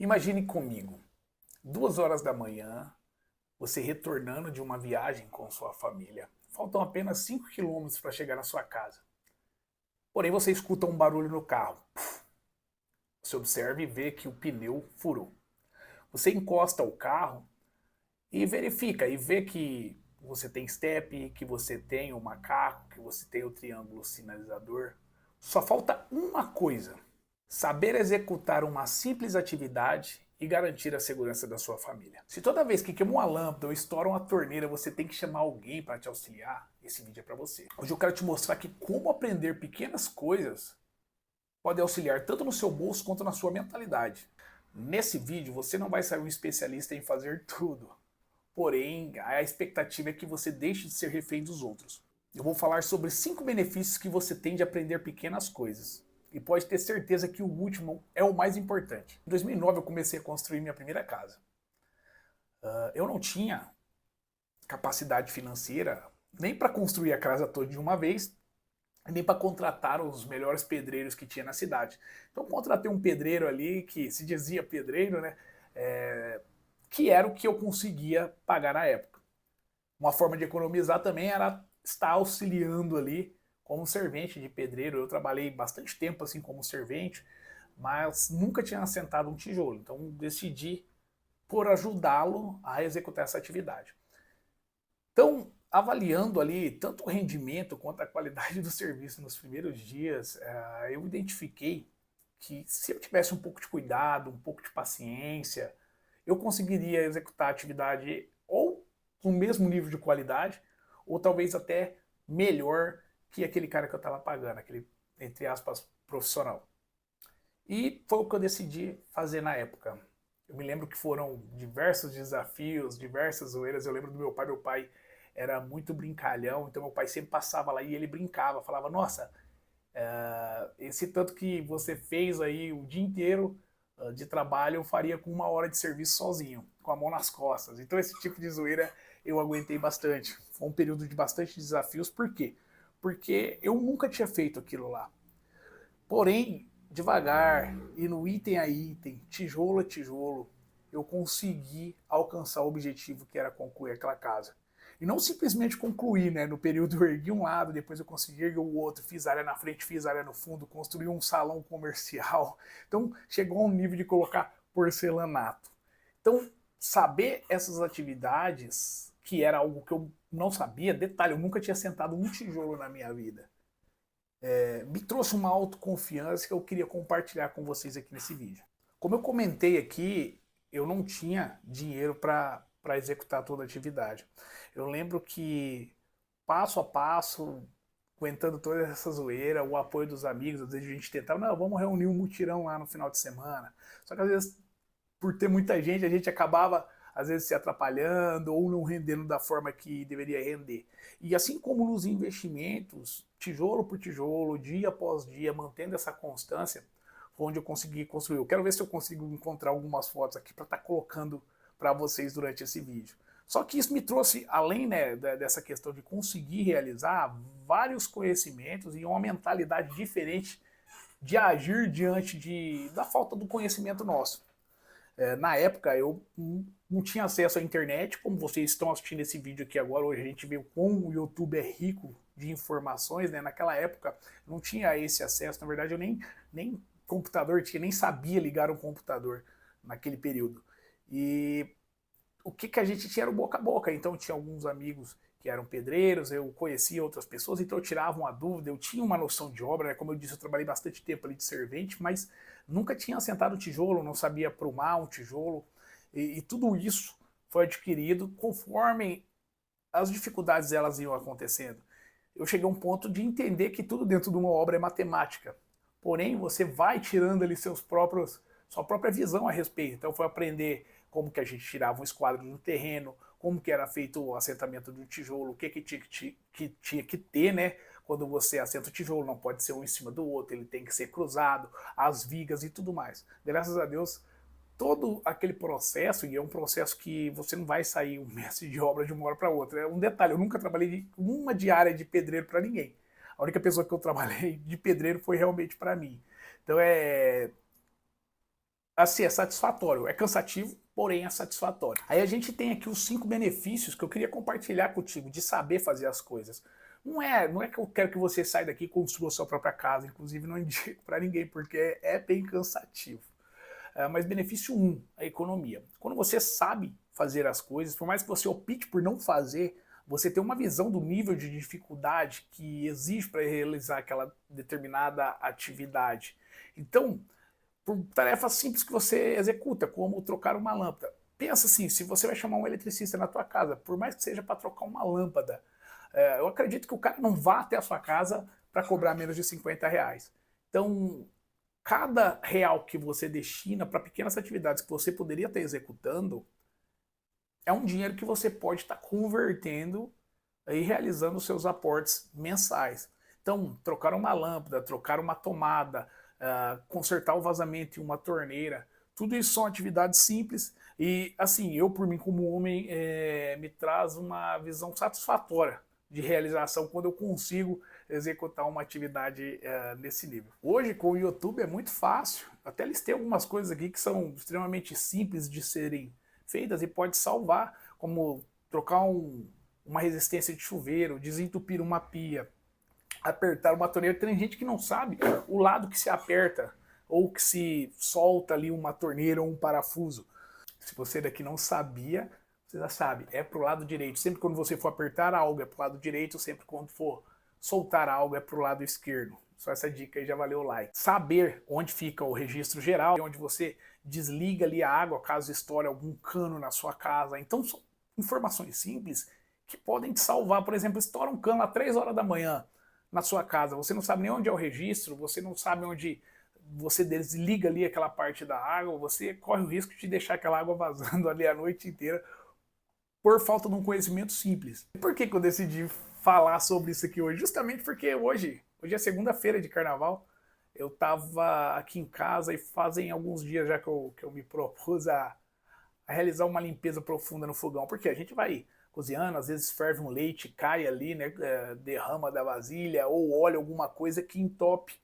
Imagine comigo, 2 horas da manhã, você retornando de uma viagem com sua família. Faltam apenas 5 quilômetros para chegar na sua casa. Porém, você escuta um barulho no carro. Você observa e vê que o pneu furou. Você encosta o carro e verifica e vê que você tem step, que você tem o macaco, que você tem o triângulo sinalizador. Só falta uma coisa: saber executar uma simples atividade e garantir a segurança da sua família. Se toda vez que queima uma lâmpada ou estoura uma torneira você tem que chamar alguém para te auxiliar, esse vídeo é para você. Hoje eu quero te mostrar que como aprender pequenas coisas pode auxiliar tanto no seu bolso quanto na sua mentalidade. Nesse vídeo você não vai sair um especialista em fazer tudo, porém a expectativa é que você deixe de ser refém dos outros. Eu vou falar sobre 5 benefícios que você tem de aprender pequenas coisas. E pode ter certeza que o último é o mais importante. Em 2009 eu comecei a construir minha primeira casa. Eu não tinha capacidade financeira nem para construir a casa toda de uma vez, nem para contratar os melhores pedreiros que tinha na cidade. Então contratei um pedreiro ali, que se dizia pedreiro, né? Que era o que eu conseguia pagar na época. Uma forma de economizar também era estar auxiliando ali como servente de pedreiro. Eu trabalhei bastante tempo assim como servente, mas nunca tinha assentado um tijolo. Então decidi por ajudá-lo a executar essa atividade. Então, avaliando ali tanto o rendimento quanto a qualidade do serviço nos primeiros dias, eu identifiquei que se eu tivesse um pouco de cuidado, um pouco de paciência, eu conseguiria executar a atividade ou com o mesmo nível de qualidade, ou talvez até melhor que aquele cara que eu estava pagando, aquele, entre aspas, profissional. E foi o que eu decidi fazer na época. Eu me lembro que foram diversos desafios, diversas zoeiras. Eu lembro do meu pai era muito brincalhão, então meu pai sempre passava lá e ele brincava, falava, nossa, esse tanto que você fez aí o dia inteiro de trabalho eu faria com 1 hora de serviço sozinho, com a mão nas costas. Então esse tipo de zoeira eu aguentei bastante. Foi um período de bastante desafios, por quê? Porque eu nunca tinha feito aquilo lá. Porém, devagar, indo item a item, tijolo a tijolo, eu consegui alcançar o objetivo que era concluir aquela casa. E não simplesmente concluir, né? No período eu ergui um lado, depois eu consegui erguer o outro, fiz área na frente, fiz área no fundo, construí um salão comercial. Então chegou a um nível de colocar porcelanato. Então, saber essas atividades, que era algo que eu não sabia, detalhe, eu nunca tinha sentado um tijolo na minha vida, me trouxe uma autoconfiança que eu queria compartilhar com vocês aqui nesse vídeo. Como eu comentei aqui, eu não tinha dinheiro para executar toda a atividade. Eu lembro que, passo a passo, aguentando toda essa zoeira, o apoio dos amigos, às vezes a gente tentava, não, vamos reunir um mutirão lá no final de semana. Só que às vezes, por ter muita gente, a gente acabava às vezes se atrapalhando ou não rendendo da forma que deveria render. E assim como nos investimentos, tijolo por tijolo, dia após dia, mantendo essa constância, foi onde eu consegui construir. Eu quero ver se eu consigo encontrar algumas fotos aqui para estar colocando para vocês durante esse vídeo. Só que isso me trouxe, além, né, dessa questão de conseguir realizar, vários conhecimentos e uma mentalidade diferente de agir diante da falta do conhecimento nosso. Na época eu não tinha acesso à internet, como vocês estão assistindo esse vídeo aqui agora. Hoje a gente vê como o YouTube é rico de informações, né? Naquela época não tinha esse acesso, na verdade eu nem computador tinha, nem sabia ligar um computador naquele período. E o que a gente tinha era o boca a boca, então tinha alguns amigos que eram pedreiros, eu conhecia outras pessoas, então eu tirava uma dúvida, eu tinha uma noção de obra, né? Como eu disse, eu trabalhei bastante tempo ali de servente, mas nunca tinha assentado um tijolo, não sabia aprumar um tijolo, e tudo isso foi adquirido conforme as dificuldades elas iam acontecendo. Eu cheguei a um ponto de entender que tudo dentro de uma obra é matemática, porém você vai tirando ali sua própria visão a respeito. Então foi aprender como que a gente tirava um esquadro no terreno, como que era feito o assentamento do tijolo, o que tinha que ter, né? Quando você assenta o tijolo, não pode ser um em cima do outro, ele tem que ser cruzado, as vigas e tudo mais. Graças a Deus, todo aquele processo, e é um processo que você não vai sair um mestre de obra de uma hora para outra. É um detalhe, eu nunca trabalhei uma diária de pedreiro para ninguém. A única pessoa que eu trabalhei de pedreiro foi realmente para mim. Então assim, é satisfatório. É cansativo, porém é satisfatório. Aí a gente tem aqui os 5 benefícios que eu queria compartilhar contigo, de saber fazer as coisas. Não é que eu quero que você saia daqui e construa sua própria casa, inclusive não indico para ninguém, porque é bem cansativo. Mas benefício um, a economia. Quando você sabe fazer as coisas, por mais que você opte por não fazer, você tem uma visão do nível de dificuldade que exige para realizar aquela determinada atividade. Então, por tarefas simples que você executa, como trocar uma lâmpada. Pensa assim, se você vai chamar um eletricista na tua casa, por mais que seja para trocar uma lâmpada, eu acredito que o cara não vá até a sua casa para cobrar menos de R$ 50. Então, cada real que você destina para pequenas atividades que você poderia estar executando é um dinheiro que você pode estar convertendo e realizando os seus aportes mensais. Então, trocar uma lâmpada, trocar uma tomada, consertar o vazamento em uma torneira, tudo isso são atividades simples e, assim, eu por mim como homem, me traz uma visão satisfatória de realização quando eu consigo executar uma atividade nesse nível. Hoje, com o YouTube, é muito fácil. Até listei algumas coisas aqui que são extremamente simples de serem feitas e pode salvar, como trocar uma resistência de chuveiro, desentupir uma pia, apertar uma torneira. Tem gente que não sabe o lado que se aperta ou que se solta ali uma torneira ou um parafuso. Se você daqui não sabia, você já sabe, é pro lado direito. Sempre quando você for apertar algo é pro lado direito, sempre quando for soltar algo é pro lado esquerdo. Só essa dica aí já valeu o like. Saber onde fica o registro geral, onde você desliga ali a água caso estoure algum cano na sua casa. Então são informações simples que podem te salvar. Por exemplo, estoura um cano às 3 horas da manhã na sua casa, você não sabe nem onde é o registro, você não sabe onde você desliga ali aquela parte da água, você corre o risco de deixar aquela água vazando ali a noite inteira por falta de um conhecimento simples. E por que eu decidi falar sobre isso aqui hoje? Justamente porque hoje é segunda-feira de carnaval, eu estava aqui em casa e fazem alguns dias já que eu me propus a realizar uma limpeza profunda no fogão, porque a gente vai cozinhando, às vezes ferve um leite, cai ali, né, derrama da vasilha ou olha alguma coisa que entope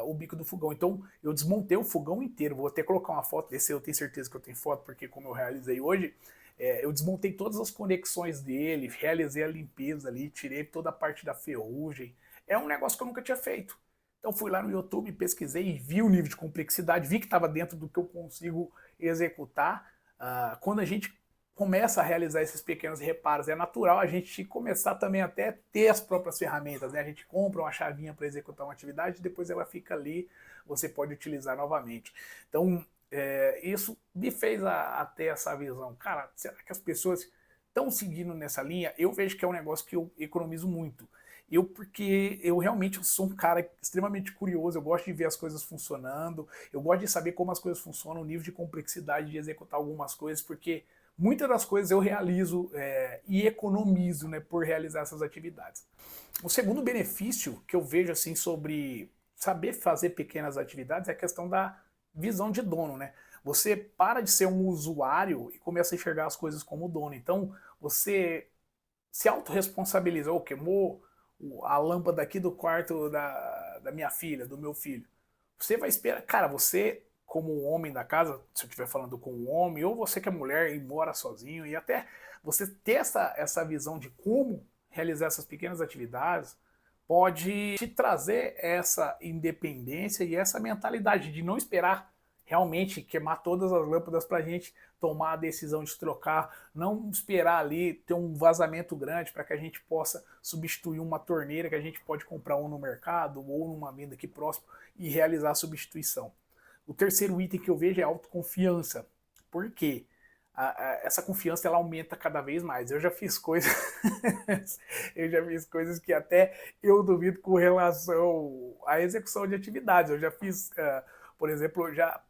o bico do fogão. Então eu desmontei o fogão inteiro, vou até colocar uma foto desse, eu tenho certeza que eu tenho foto, porque como eu realizei hoje, eu desmontei todas as conexões dele, realizei a limpeza ali, tirei toda a parte da ferrugem. É um negócio que eu nunca tinha feito. Então fui lá no YouTube, pesquisei e vi o nível de complexidade, vi que estava dentro do que eu consigo executar. Quando a gente começa a realizar esses pequenos reparos, é natural a gente começar também até a ter as próprias ferramentas, né? A gente compra uma chavinha para executar uma atividade e depois ela fica ali, você pode utilizar novamente. Então, isso me fez a ter essa visão. Cara, será que as pessoas estão seguindo nessa linha? Eu vejo que é um negócio que eu economizo muito. Porque eu realmente sou um cara extremamente curioso, eu gosto de ver as coisas funcionando, eu gosto de saber como as coisas funcionam, o nível de complexidade de executar algumas coisas, porque muitas das coisas eu realizo e economizo, né, por realizar essas atividades. O segundo benefício que eu vejo assim sobre saber fazer pequenas atividades é a questão da visão de dono, né? Você para de ser um usuário e começa a enxergar as coisas como dono. Então você se autorresponsabiliza. Oh, queimou a lâmpada aqui do quarto da minha filha, do meu filho. Você vai esperar. Cara, você, como homem da casa, se eu estiver falando com um homem, ou você que é mulher e mora sozinho, e até você ter essa visão de como realizar essas pequenas atividades, pode te trazer essa independência e essa mentalidade de não esperar realmente queimar todas as lâmpadas para a gente tomar a decisão de trocar, não esperar ali ter um vazamento grande para que a gente possa substituir uma torneira que a gente pode comprar ou no mercado ou numa venda aqui próximo e realizar a substituição. O terceiro item que eu vejo é a autoconfiança. Por quê? Essa confiança ela aumenta cada vez mais. Eu já fiz coisas, eu já fiz coisas que até eu duvido com relação à execução de atividades. Eu já fiz, por exemplo, eu já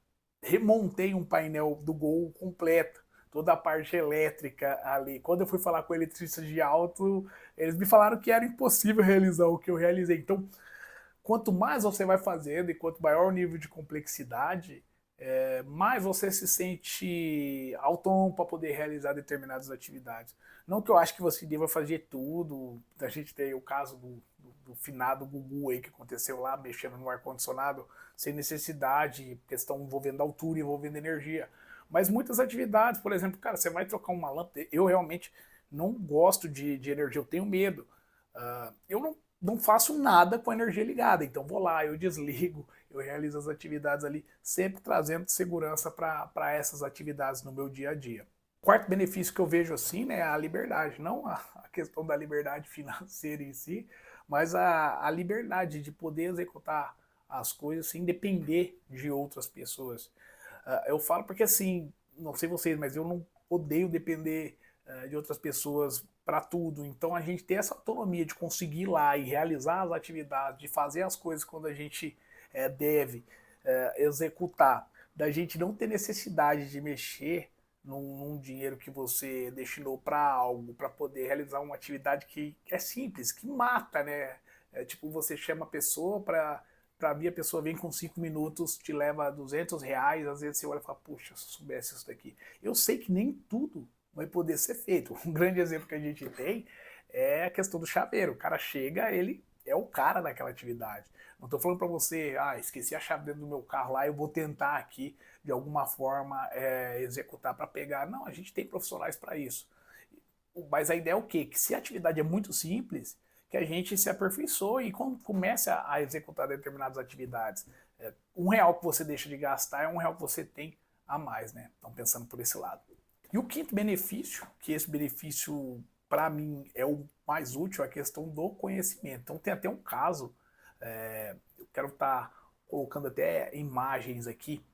remontei um painel do Gol completo, toda a parte elétrica ali. Quando eu fui falar com o eletricista de alto, eles me falaram que era impossível realizar o que eu realizei. Então, quanto mais você vai fazendo e quanto maior o nível de complexidade, mais você se sente autônomo para poder realizar determinadas atividades. Não que eu acho que você deva fazer tudo, a gente tem o caso do do finado Gugu aí que aconteceu lá, mexendo no ar-condicionado, sem necessidade, questão envolvendo altura, envolvendo energia. Mas muitas atividades, por exemplo, cara, você vai trocar uma lâmpada, eu realmente não gosto de energia, eu tenho medo. Eu não faço nada com a energia ligada, então vou lá, eu desligo, eu realizo as atividades ali, sempre trazendo segurança para essas atividades no meu dia a dia. Quarto benefício que eu vejo assim, né, é a liberdade, não a questão da liberdade financeira em si, mas a liberdade de poder executar as coisas sem depender de outras pessoas. Eu falo porque assim, não sei vocês, mas eu não odeio depender de outras pessoas para tudo. Então a gente ter essa autonomia de conseguir ir lá e realizar as atividades, de fazer as coisas quando a gente deve executar, da gente não ter necessidade de mexer num dinheiro que você destinou para algo, para poder realizar uma atividade que é simples, que mata, né? Tipo, você chama a pessoa para vir, a pessoa vem com 5 minutos, te leva R$ 200, às vezes você olha e fala, puxa, se eu soubesse isso daqui. Eu sei que nem tudo vai poder ser feito. Um grande exemplo que a gente tem é a questão do chaveiro. O cara chega, ele é o cara daquela atividade. Não estou falando para você, esqueci a chave dentro do meu carro lá, eu vou tentar aqui de alguma forma executar para pegar. Não, a gente tem profissionais para isso. Mas a ideia é o quê? Que se a atividade é muito simples, que a gente se aperfeiçoe e comece a executar determinadas atividades. R$ 1 que você deixa de gastar é R$ 1 que você tem a mais, né? Então pensando por esse lado. E o quinto benefício, que esse benefício para mim é o mais útil, é a questão do conhecimento. Então tem até um caso, eu quero estar colocando até imagens aqui,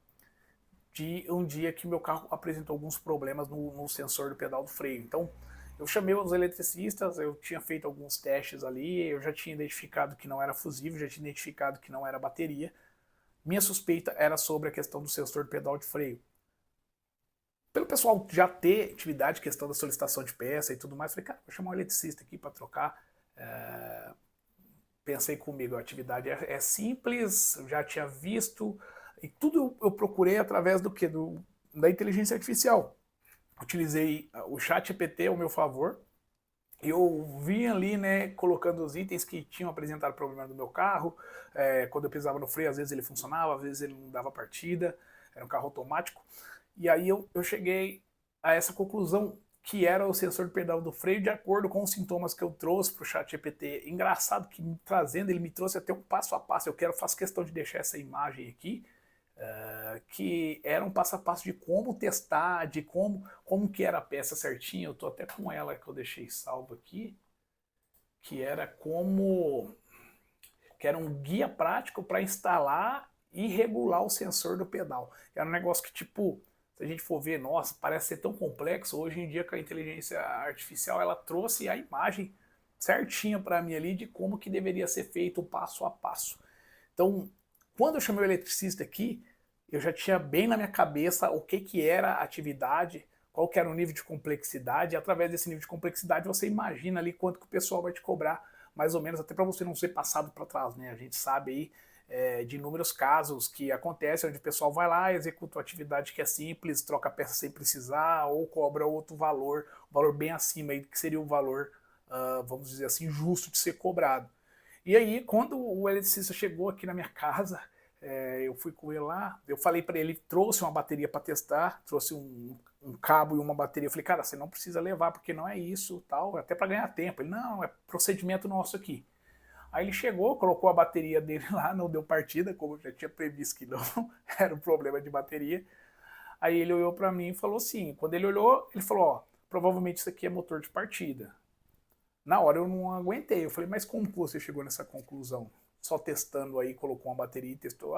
de um dia que meu carro apresentou alguns problemas no sensor do pedal do freio. Então eu chamei os eletricistas, eu tinha feito alguns testes ali, eu já tinha identificado que não era fusível, já tinha identificado que não era bateria. Minha suspeita era sobre a questão do sensor do pedal de freio. Pelo pessoal já ter atividade, questão da solicitação de peça e tudo mais, falei, cara, vou chamar um eletricista aqui para trocar. Pensei comigo, a atividade é simples, eu já tinha visto, e tudo eu procurei através do que? Da inteligência artificial. Utilizei o chat GPT ao meu favor, eu vim ali, né, colocando os itens que tinham apresentado problema no meu carro, quando eu pisava no freio, às vezes ele funcionava, às vezes ele não dava partida, era um carro automático, e aí eu cheguei a essa conclusão que era o sensor de pedal do freio de acordo com os sintomas que eu trouxe para o chat GPT. Engraçado que trazendo, ele me trouxe até um passo a passo, faço questão de deixar essa imagem aqui, que era um passo a passo de como testar, de como que era a peça certinha. Eu estou até com ela que eu deixei salvo aqui, que era que era um guia prático para instalar e regular o sensor do pedal. Era um negócio que, tipo, se a gente for ver, nossa, parece ser tão complexo. Hoje em dia, com a inteligência artificial, ela trouxe a imagem certinha para mim ali de como que deveria ser feito o passo a passo. Então, quando eu chamei o eletricista aqui, eu já tinha bem na minha cabeça o que era a atividade, qual que era o nível de complexidade, e através desse nível de complexidade você imagina ali quanto que o pessoal vai te cobrar, mais ou menos, até para você não ser passado para trás, né? A gente sabe aí de inúmeros casos que acontecem onde o pessoal vai lá, executa uma atividade que é simples, troca a peça sem precisar, ou cobra outro valor, um valor bem acima aí, que seria o valor, vamos dizer assim, justo de ser cobrado. E aí, quando o eletricista chegou aqui na minha casa, eu fui com ele lá, eu falei para ele, trouxe uma bateria para testar, trouxe um cabo e uma bateria. Eu falei, cara, você não precisa levar, porque não é isso, tal, até para ganhar tempo. Ele, não, é procedimento nosso aqui. Aí ele chegou, colocou a bateria dele lá, não deu partida, como eu já tinha previsto que não era um problema de bateria. Aí ele olhou para mim e falou assim, quando ele olhou, ele falou, ó, provavelmente isso aqui é motor de partida. Na hora eu não aguentei, eu falei, mas como que você chegou nessa conclusão? Só testando aí, colocou uma bateria e testou,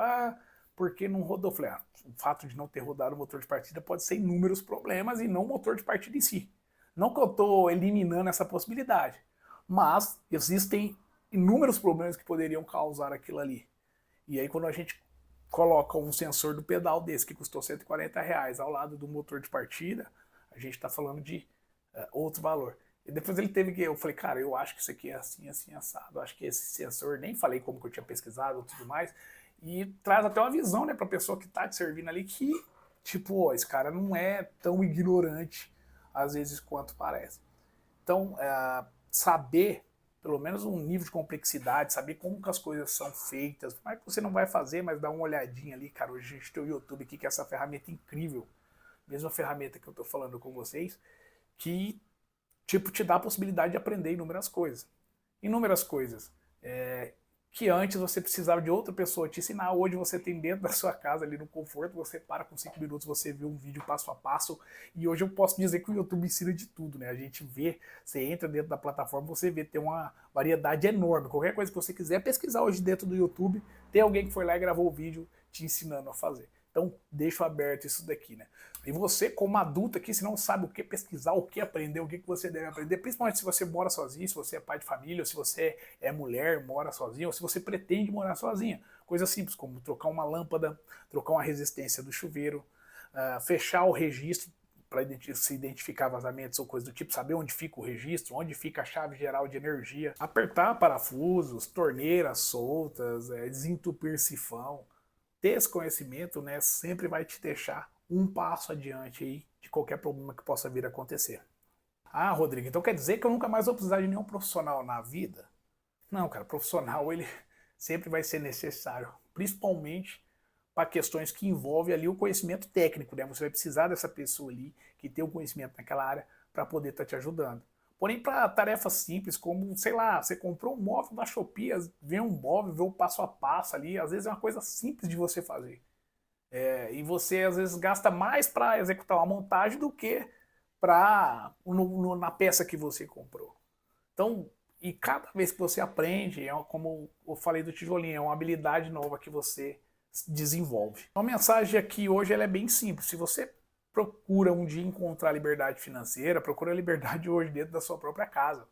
porque não rodou? Eu falei, o fato de não ter rodado o motor de partida pode ser inúmeros problemas e não o motor de partida em si. Não que eu estou eliminando essa possibilidade, mas existem inúmeros problemas que poderiam causar aquilo ali. E aí quando a gente coloca um sensor do pedal desse, que custou R$ 140, ao lado do motor de partida, a gente está falando de outro valor. E depois ele teve que, eu falei, cara, eu acho que isso aqui é assim, assim, assado. Eu acho que esse sensor, nem falei como que eu tinha pesquisado e tudo mais, e traz até uma visão, né, pra pessoa que tá te servindo ali, que, tipo, esse cara não é tão ignorante, às vezes, quanto parece. Então, saber pelo menos um nível de complexidade, saber como que as coisas são feitas. Como é que você não vai fazer, mas dá uma olhadinha ali, cara. Hoje a gente tem o YouTube aqui, que é essa ferramenta incrível. Mesma ferramenta que eu tô falando com vocês, que, tipo, te dá a possibilidade de aprender inúmeras coisas. Inúmeras coisas. Que antes você precisava de outra pessoa te ensinar, hoje você tem dentro da sua casa, ali no conforto, você para com 5 minutos, você vê um vídeo passo a passo, e hoje eu posso dizer que o YouTube ensina de tudo, né? A gente vê, você entra dentro da plataforma, você vê, tem uma variedade enorme, qualquer coisa que você quiser pesquisar hoje dentro do YouTube, tem alguém que foi lá e gravou o vídeo te ensinando a fazer. Então, deixo aberto isso daqui, né? E você, como adulto aqui, se não sabe o que pesquisar, o que aprender, o que você deve aprender, principalmente se você mora sozinho, se você é pai de família, ou se você é mulher, mora sozinho, ou se você pretende morar sozinha. Coisas simples, como trocar uma lâmpada, trocar uma resistência do chuveiro, fechar o registro para se identificar vazamentos ou coisa do tipo, saber onde fica o registro, onde fica a chave geral de energia, apertar parafusos, torneiras soltas, desentupir sifão. Ter esse conhecimento, né, sempre vai te deixar um passo adiante aí de qualquer problema que possa vir a acontecer. Ah, Rodrigo, então quer dizer que eu nunca mais vou precisar de nenhum profissional na vida? Não, cara, profissional ele sempre vai ser necessário, principalmente para questões que envolvem ali o conhecimento técnico, né? Você vai precisar dessa pessoa ali que tem o conhecimento naquela área para poder estar te ajudando. Porém, para tarefas simples, como, sei lá, você comprou um móvel da Shopee, vê um móvel, vê o passo a passo ali, às vezes é uma coisa simples de você fazer. E você, às vezes, gasta mais para executar uma montagem do que na peça que você comprou. Então, e cada vez que você aprende, como eu falei do tijolinho, é uma habilidade nova que você desenvolve. A mensagem aqui hoje ela é bem simples. Se você procura um dia encontrar liberdade financeira, procura liberdade hoje dentro da sua própria casa,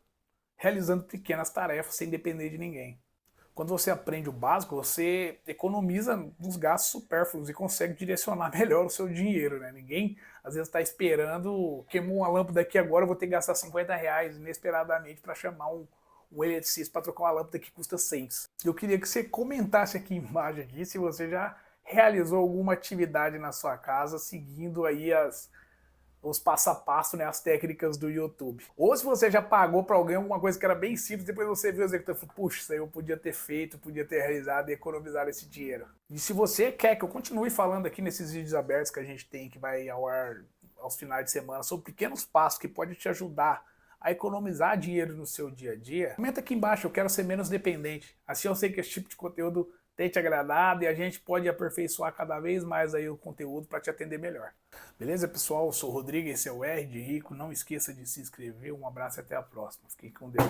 realizando pequenas tarefas sem depender de ninguém. Quando você aprende o básico, você economiza nos gastos supérfluos e consegue direcionar melhor o seu dinheiro, né? Ninguém, às vezes, está esperando, queimou uma lâmpada aqui agora, eu vou ter que gastar R$50 inesperadamente para chamar um eletricista para trocar uma lâmpada que custa 100. Eu queria que você comentasse aqui embaixo aqui se você já realizou alguma atividade na sua casa seguindo aí os passo a passo, né, as técnicas do YouTube. Ou se você já pagou para alguém alguma coisa que era bem simples, depois você viu o executor e falou, puxa, isso aí eu podia ter feito, podia ter realizado e economizado esse dinheiro. E se você quer que eu continue falando aqui nesses vídeos abertos que a gente tem, que vai ao ar aos finais de semana, sobre pequenos passos que podem te ajudar a economizar dinheiro no seu dia a dia, comenta aqui embaixo, eu quero ser menos dependente. Assim eu sei que esse tipo de conteúdo tem te agradado e a gente pode aperfeiçoar cada vez mais aí o conteúdo para te atender melhor. Beleza, pessoal? Eu sou o Rodrigo, esse é o R de Rico. Não esqueça de se inscrever. Um abraço e até a próxima. Fiquem com Deus.